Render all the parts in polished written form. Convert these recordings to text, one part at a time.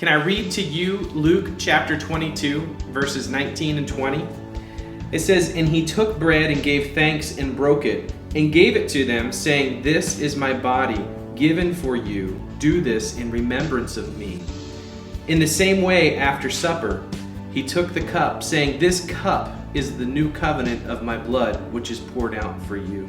Can I read to you Luke chapter 22, verses 19 and 20? It says, "And he took bread and gave thanks and broke it, and gave it to them, saying, 'This is my body, given for you. Do this in remembrance of me.' In the same way, after supper, he took the cup, saying, 'This cup is the new covenant of my blood, which is poured out for you.'"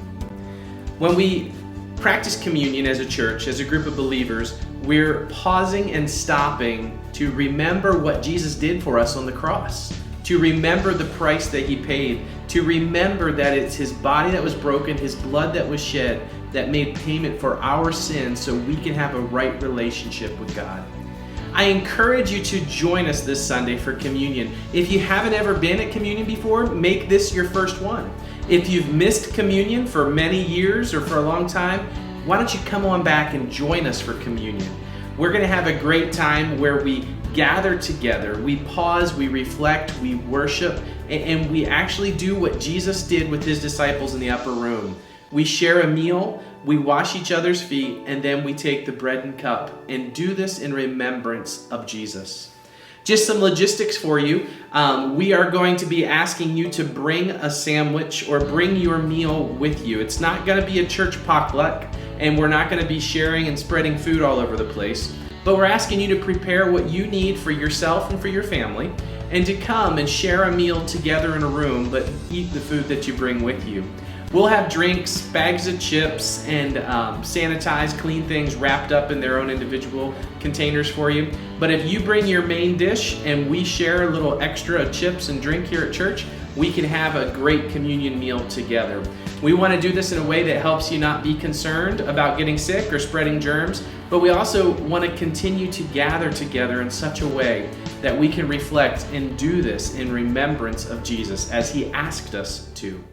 When we practice communion as a church, as a group of believers, we're pausing and stopping to remember what Jesus did for us on the cross, to remember the price that he paid, to remember that it's his body that was broken, his blood that was shed, that made payment for our sins so we can have a right relationship with God. I encourage you to join us this Sunday for communion. If you haven't ever been at communion before, make this your first one. If you've missed communion for many years or for a long time, why don't you come on back and join us for communion? We're going to have a great time where we gather together, we pause, we reflect, we worship, and we actually do what Jesus did with his disciples in the upper room. We share a meal, we wash each other's feet, and then we take the bread and cup and do this in remembrance of Jesus. Just some logistics for you. We are going to be asking you to bring a sandwich or bring your meal with you. It's not going to be a church potluck, and we're not going to be sharing and spreading food all over the place. But we're asking you to prepare what you need for yourself and for your family, and to come and share a meal together in a room, but eat the food that you bring with you. We'll have drinks, bags of chips, and sanitized, clean things wrapped up in their own individual containers for you. But if you bring your main dish and we share a little extra chips and drink here at church, we can have a great communion meal together. We want to do this in a way that helps you not be concerned about getting sick or spreading germs, but we also want to continue to gather together in such a way that we can reflect and do this in remembrance of Jesus as he asked us to.